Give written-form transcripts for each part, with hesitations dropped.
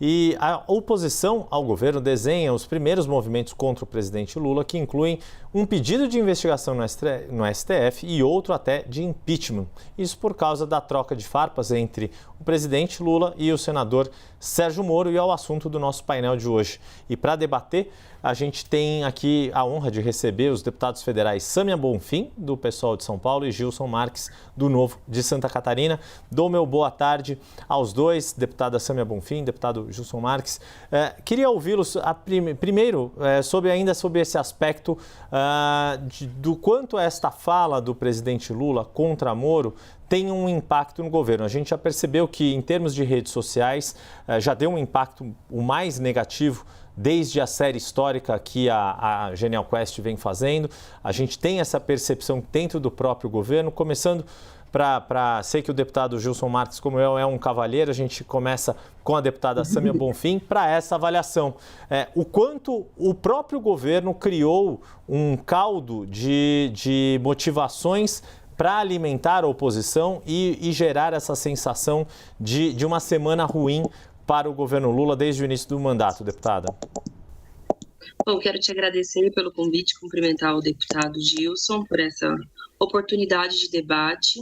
E a oposição ao governo desenha os primeiros movimentos contra o presidente Lula, que incluem um pedido de investigação no STF e outro até de impeachment. Isso por causa da troca de farpas entre o presidente Lula e o senador Sérgio Moro, e é o assunto do nosso painel de hoje. E para debater, a gente tem aqui a honra de receber os deputados federais Sâmia Bonfim, do PSOL de São Paulo, e Gilson Marques, do Novo de Santa Catarina. Dou meu boa tarde aos dois, deputada Sâmia Bonfim, deputado Gilson Marques. Queria ouvi-los primeiro sobre esse aspecto do quanto esta fala do presidente Lula contra Moro tem um impacto no governo. A gente já percebeu que, em termos de redes sociais, já deu um impacto o mais negativo desde a série histórica que a Genial Quest vem fazendo. A gente tem essa percepção dentro do próprio governo, começando sei que o deputado Gilson Marques, como eu, é um cavalheiro. A gente começa com a deputada Sâmia Bonfim para essa avaliação. O quanto o próprio governo criou um caldo de motivações para alimentar a oposição e gerar essa sensação de uma semana ruim para o governo Lula desde o início do mandato, deputada. Bom, quero te agradecer pelo convite, cumprimentar o deputado Gilson por essa oportunidade de debate.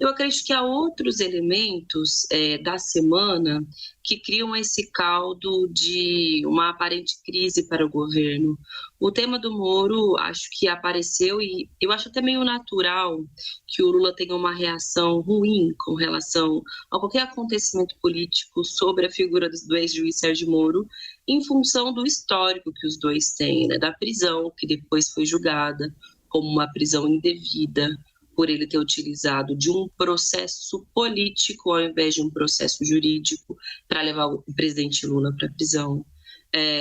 Eu acredito que há outros elementos da semana que criam esse caldo de uma aparente crise para o governo. O tema do Moro, acho que apareceu, e eu acho até meio natural que o Lula tenha uma reação ruim com relação a qualquer acontecimento político sobre a figura do ex-juiz Sérgio Moro, em função do histórico que os dois têm, né? Da prisão, que depois foi julgada como uma prisão indevida, por ele ter utilizado de um processo político ao invés de um processo jurídico para levar o presidente Lula para a prisão,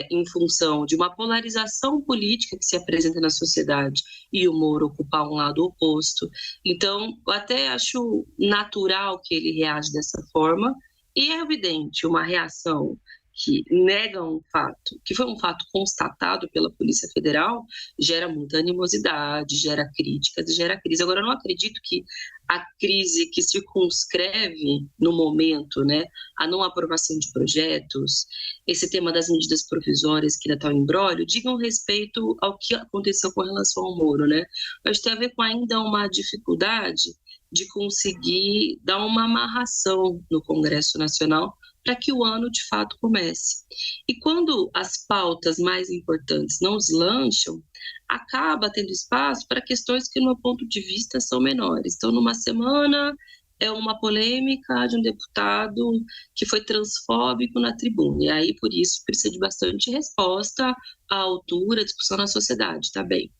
em função de uma polarização política que se apresenta na sociedade e o Moro ocupar um lado oposto. Então, eu até acho natural que ele reage dessa forma, e é evidente uma reação que nega um fato, que foi um fato constatado pela Polícia Federal, gera muita animosidade, gera críticas e gera crise. Agora, eu não acredito que a crise que circunscreve no momento, né, a não aprovação de projetos, esse tema das medidas provisórias que ainda está em imbróglio, digam respeito ao que aconteceu com relação ao Moro, né? Acho que tem a ver com ainda uma dificuldade de conseguir dar uma amarração no Congresso Nacional para que o ano de fato comece. E quando as pautas mais importantes não deslancham, acaba tendo espaço para questões que, no meu ponto de vista, são menores. Então, numa semana, é uma polêmica de um deputado que foi transfóbico na tribuna, e aí, por isso, precisa de bastante resposta à altura, discussão na sociedade, tá bem.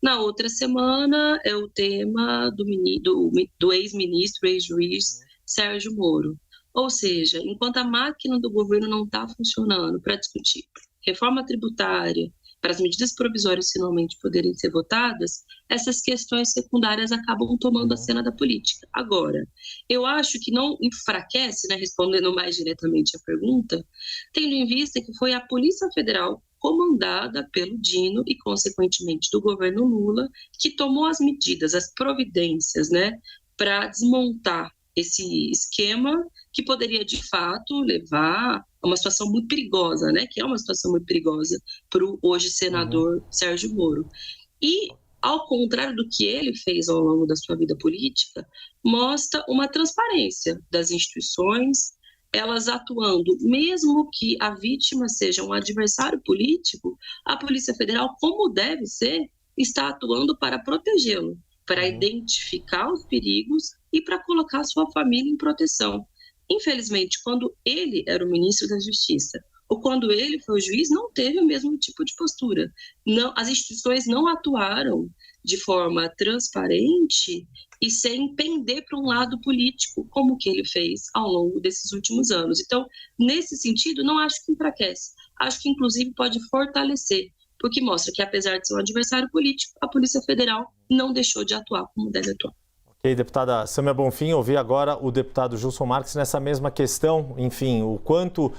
Na outra semana, é o tema do ex-ministro, ex-juiz Sérgio Moro. Ou seja, enquanto a máquina do governo não está funcionando para discutir reforma tributária, para as medidas provisórias finalmente poderem ser votadas, essas questões secundárias acabam tomando a cena da política. Agora, eu acho que não enfraquece, né, respondendo mais diretamente a pergunta, tendo em vista que foi a Polícia Federal, comandada pelo Dino e, consequentemente, do governo Lula, que tomou as medidas, as providências, né, para desmontar esse esquema que poderia, de fato, levar a uma situação muito perigosa, né? Que é uma situação muito perigosa para o hoje senador Sérgio Moro. E, ao contrário do que ele fez ao longo da sua vida política, mostra uma transparência das instituições, elas atuando, mesmo que a vítima seja um adversário político, a Polícia Federal, como deve ser, está atuando para protegê-lo, para identificar os perigos e para colocar sua família em proteção. Infelizmente, quando ele era o ministro da Justiça, ou quando ele foi o juiz, não teve o mesmo tipo de postura. Não, as instituições não atuaram de forma transparente e sem pender para um lado político, como que ele fez ao longo desses últimos anos. Então, nesse sentido, não acho que enfraquece. Acho que, inclusive, pode fortalecer, porque mostra que, apesar de ser um adversário político, a Polícia Federal não deixou de atuar como deve atuar. Ok, deputada Sâmia Bonfim, ouvi agora o deputado Gilson Marques nessa mesma questão, enfim, o quanto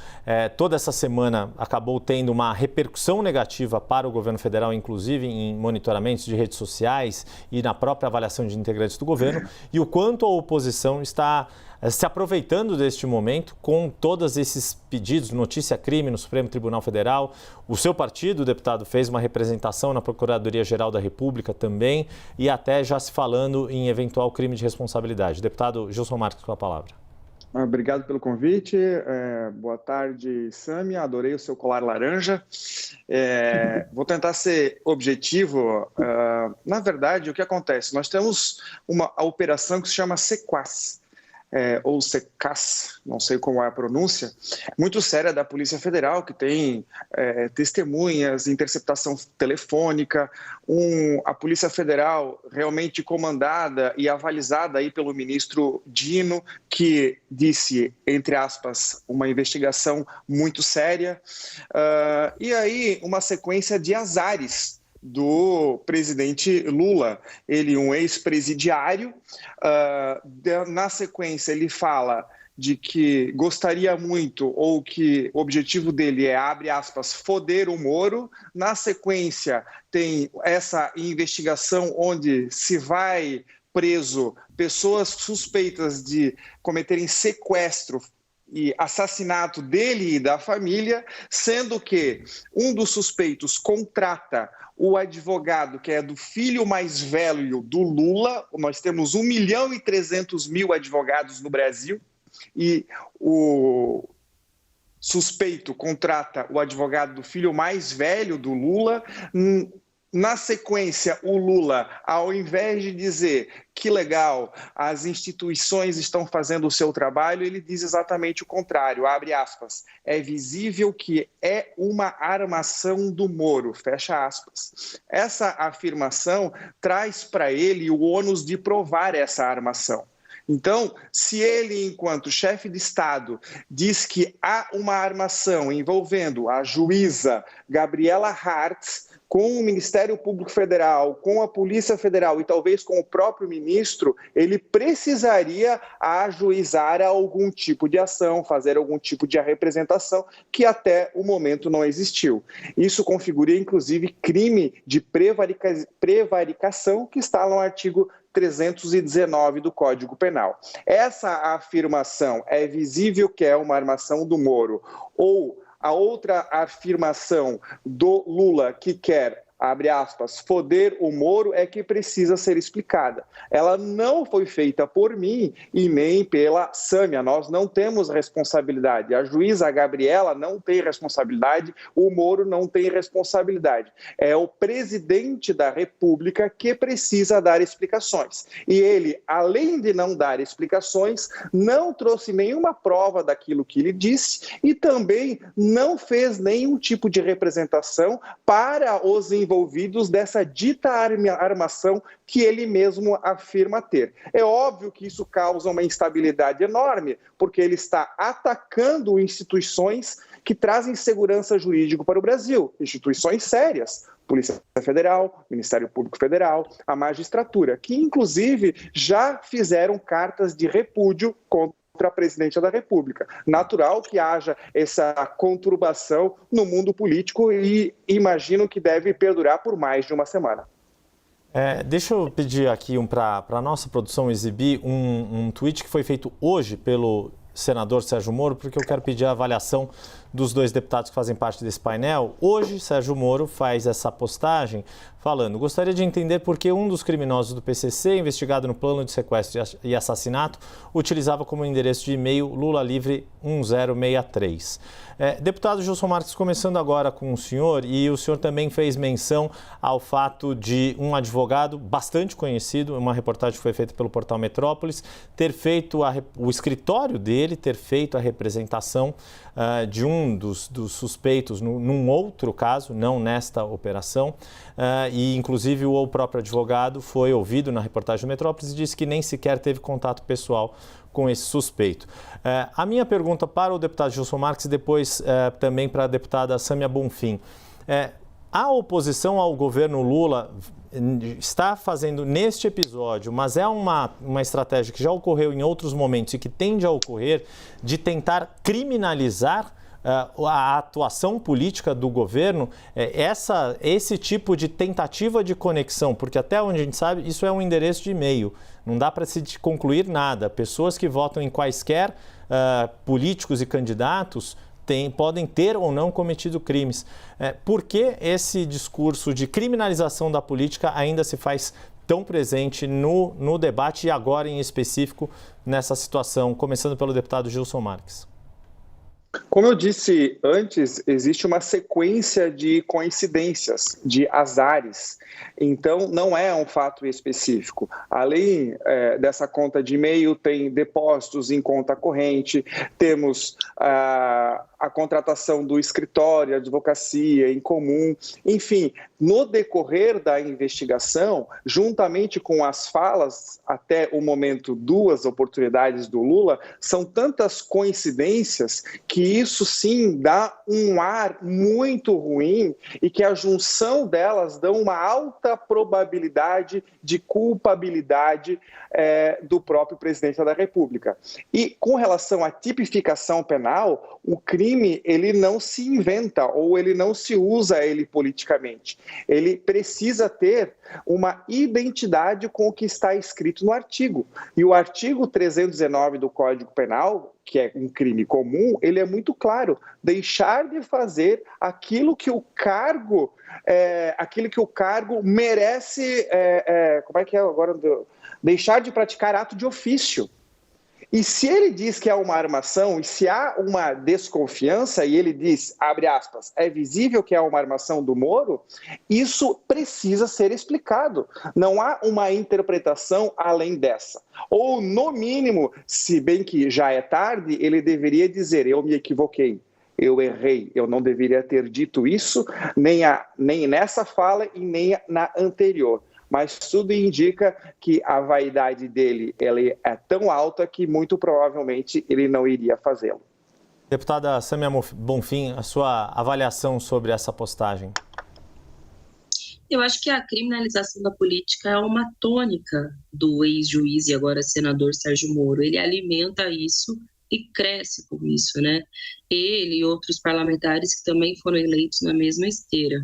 toda essa semana acabou tendo uma repercussão negativa para o governo federal, inclusive em monitoramentos de redes sociais e na própria avaliação de integrantes do governo, e o quanto a oposição está se aproveitando deste momento, com todos esses pedidos, notícia-crime no Supremo Tribunal Federal. O seu partido, deputado, fez uma representação na Procuradoria-Geral da República também e até já se falando em eventual crime de responsabilidade. Deputado Gilson Marques, com a palavra. Obrigado pelo convite. Boa tarde, Sâmia. Adorei o seu colar laranja. Vou tentar ser objetivo. Na verdade, o que acontece? Nós temos uma operação que se chama Sequaz, ou Secas, não sei como é a pronúncia, muito séria da Polícia Federal, que tem testemunhas, interceptação telefônica, a Polícia Federal realmente comandada e avalizada aí pelo ministro Dino, que disse, entre aspas, uma investigação muito séria, e aí uma sequência de azares do presidente Lula, ele um ex-presidiário, na sequência ele fala de que gostaria muito, ou que o objetivo dele é, abre aspas, foder o Moro. Na sequência tem essa investigação onde se vai preso pessoas suspeitas de cometerem sequestro e assassinato dele e da família, sendo que um dos suspeitos contrata o advogado que é do filho mais velho do Lula. Nós temos 1.300.000 advogados no Brasil e o suspeito contrata o advogado do filho mais velho do Lula. Na sequência, o Lula, ao invés de dizer que legal, as instituições estão fazendo o seu trabalho, ele diz exatamente o contrário, abre aspas, é visível que é uma armação do Moro, fecha aspas. Essa afirmação traz para ele o ônus de provar essa armação. Então, se ele, enquanto chefe de Estado, diz que há uma armação envolvendo a juíza Gabriela Hartz, com o Ministério Público Federal, com a Polícia Federal e talvez com o próprio ministro, ele precisaria ajuizar algum tipo de ação, fazer algum tipo de representação que até o momento não existiu. Isso configura, inclusive, crime de prevaricação que está no artigo 319 do Código Penal. Essa afirmação é visível que é uma armação do Moro, ou a outra afirmação do Lula que quer, abre aspas, foder o Moro, é que precisa ser explicada. Ela não foi feita por mim e nem pela Sâmia. Nós não temos responsabilidade. A juíza Gabriela não tem responsabilidade, o Moro não tem responsabilidade. É o presidente da República que precisa dar explicações. E ele, além de não dar explicações, não trouxe nenhuma prova daquilo que ele disse e também não fez nenhum tipo de representação para os envolvidos dessa dita armação que ele mesmo afirma ter. É óbvio que isso causa uma instabilidade enorme, porque ele está atacando instituições que trazem segurança jurídica para o Brasil, instituições sérias, Polícia Federal, Ministério Público Federal, a magistratura, que inclusive já fizeram cartas de repúdio contra a presidente da República. Natural que haja essa conturbação no mundo político e imagino que deve perdurar por mais de uma semana. Deixa eu pedir aqui para a nossa produção exibir um tweet que foi feito hoje pelo senador Sérgio Moro, porque eu quero pedir a avaliação dos dois deputados que fazem parte desse painel. Hoje, Sérgio Moro faz essa postagem falando: gostaria de entender por que um dos criminosos do PCC, investigado no plano de sequestro e assassinato, utilizava como endereço de e-mail lulalivre1063. Deputado Gilson Marques, começando agora com o senhor, e o senhor também fez menção ao fato de um advogado bastante conhecido, uma reportagem que foi feita pelo portal Metrópolis, ter feito o escritório dele, ter feito a representação de um dos suspeitos num outro caso, não nesta operação, e inclusive o próprio advogado foi ouvido na reportagem do Metrópolis e disse que nem sequer teve contato pessoal com esse suspeito. A minha pergunta para o deputado Gilson Marques e depois também para a deputada Sâmia Bonfim. A oposição ao governo Lula está fazendo neste episódio, mas é uma estratégia que já ocorreu em outros momentos e que tende a ocorrer, de tentar criminalizar a atuação política do governo, esse tipo de tentativa de conexão, porque até onde a gente sabe, isso é um endereço de e-mail, não dá para se concluir nada. Pessoas que votam em quaisquer políticos e candidatos podem ter ou não cometido crimes. Por que esse discurso de criminalização da política ainda se faz tão presente no debate e agora em específico nessa situação, começando pelo deputado Gilson Marques? Como eu disse antes, existe uma sequência de coincidências, de azares. Então, não é um fato específico. Além dessa conta de e-mail, tem depósitos em conta corrente, temos a contratação do escritório, a advocacia em comum. Enfim, no decorrer da investigação, juntamente com as falas, até o momento, 2 oportunidades do Lula, são tantas coincidências que isso sim dá um ar muito ruim e que a junção delas dão uma alta probabilidade de culpabilidade do próprio presidente da República. E com relação à tipificação penal, o crime ele não se inventa ou ele não se usa ele politicamente. Ele precisa ter uma identidade com o que está escrito no artigo. E o artigo 319 do Código Penal, que é um crime comum, ele é muito claro: deixar de fazer aquilo que o cargo merece, como é que é agora? Deixar de praticar ato de ofício. E se ele diz que é uma armação, e se há uma desconfiança, e ele diz, abre aspas, é visível que é uma armação do Moro, isso precisa ser explicado. Não há uma interpretação além dessa. Ou, no mínimo, se bem que já é tarde, ele deveria dizer, eu me equivoquei. Eu errei, eu não deveria ter dito isso, nem nessa fala e nem na anterior. Mas tudo indica que a vaidade dele ela é tão alta que muito provavelmente ele não iria fazê-lo. Deputada Sâmia Bonfim, a sua avaliação sobre essa postagem? Eu acho que a criminalização da política é uma tônica do ex-juiz e agora senador Sérgio Moro. Ele alimenta isso e cresce com isso, né? Ele e outros parlamentares que também foram eleitos na mesma esteira.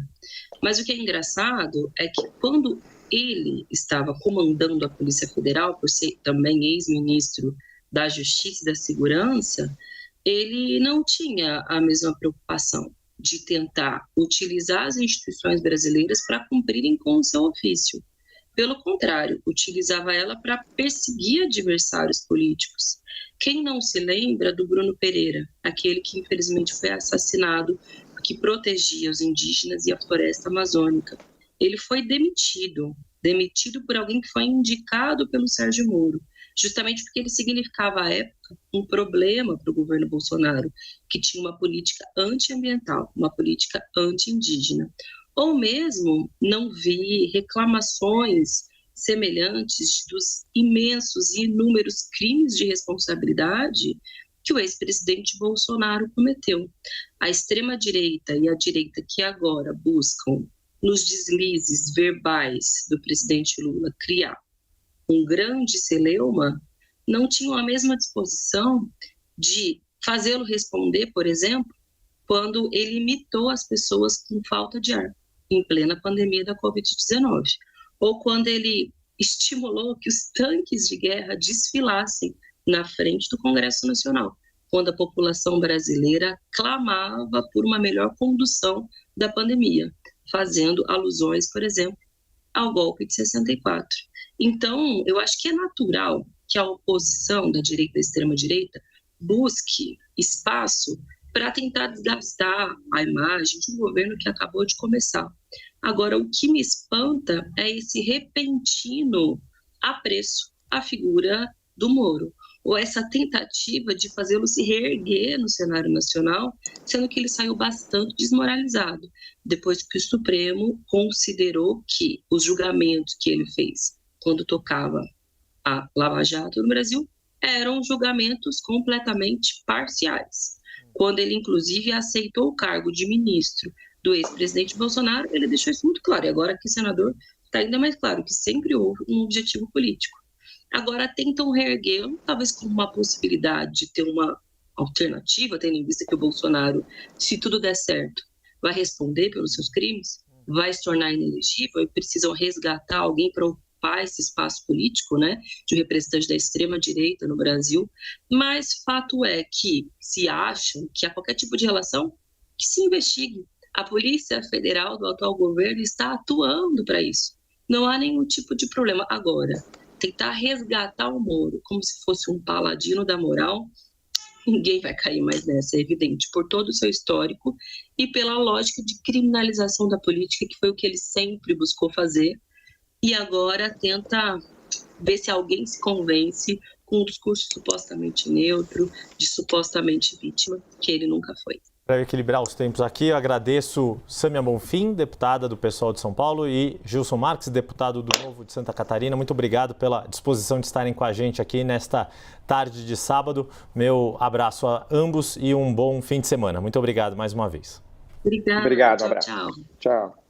Mas o que é engraçado é que quando ele estava comandando a Polícia Federal, por ser também ex-ministro da Justiça e da Segurança, ele não tinha a mesma preocupação de tentar utilizar as instituições brasileiras para cumprirem com o seu ofício. Pelo contrário, utilizava ela para perseguir adversários políticos. Quem não se lembra do Bruno Pereira, aquele que infelizmente foi assassinado porque protegia os indígenas e a floresta amazônica? Ele foi demitido por alguém que foi indicado pelo Sérgio Moro, justamente porque ele significava, à época, um problema para o governo Bolsonaro, que tinha uma política antiambiental, uma política anti-indígena. Ou mesmo não vi reclamações semelhantes dos imensos e inúmeros crimes de responsabilidade que o ex-presidente Bolsonaro cometeu. A extrema-direita e a direita que agora buscam, nos deslizes verbais do presidente Lula, criar um grande celeuma, não tinham a mesma disposição de fazê-lo responder, por exemplo, quando ele imitou as pessoas com falta de ar, em plena pandemia da Covid-19, ou quando ele estimulou que os tanques de guerra desfilassem na frente do Congresso Nacional, quando a população brasileira clamava por uma melhor condução da pandemia, fazendo alusões, por exemplo, ao golpe de 64. Então, eu acho que é natural que a oposição da direita e da extrema-direita busque espaço para tentar desgastar a imagem de um governo que acabou de começar. Agora, o que me espanta é esse repentino apreço à figura do Moro, ou essa tentativa de fazê-lo se reerguer no cenário nacional, sendo que ele saiu bastante desmoralizado, depois que o Supremo considerou que os julgamentos que ele fez quando tocava a Lava Jato no Brasil eram julgamentos completamente parciais. Quando ele, inclusive, aceitou o cargo de ministro do ex-presidente Bolsonaro, ele deixou isso muito claro. E agora aqui, senador, está ainda mais claro que sempre houve um objetivo político. Agora tentam reerguê-lo, talvez como uma possibilidade de ter uma alternativa, tendo em vista que o Bolsonaro, se tudo der certo, vai responder pelos seus crimes, vai se tornar inelegível e precisam resgatar alguém para ocupar esse espaço político, né, de representante da extrema-direita no Brasil. Mas fato é que, se acham que há qualquer tipo de relação, que se investigue. A Polícia Federal do atual governo está atuando para isso. Não há nenhum tipo de problema. Agora, tentar resgatar o Moro como se fosse um paladino da moral, ninguém vai cair mais nessa, é evidente, por todo o seu histórico e pela lógica de criminalização da política, que foi o que ele sempre buscou fazer, e agora tenta ver se alguém se convence com um discurso supostamente neutro, de supostamente vítima, que ele nunca foi. Para equilibrar os tempos aqui, eu agradeço Sâmia Bonfim, deputada do PSOL de São Paulo, e Gilson Marques, deputado do Novo de Santa Catarina. Muito obrigado pela disposição de estarem com a gente aqui nesta tarde de sábado. Meu abraço a ambos e um bom fim de semana. Muito obrigado mais uma vez. Obrigada. Obrigado, Tchau, abraço. tchau. Tchau.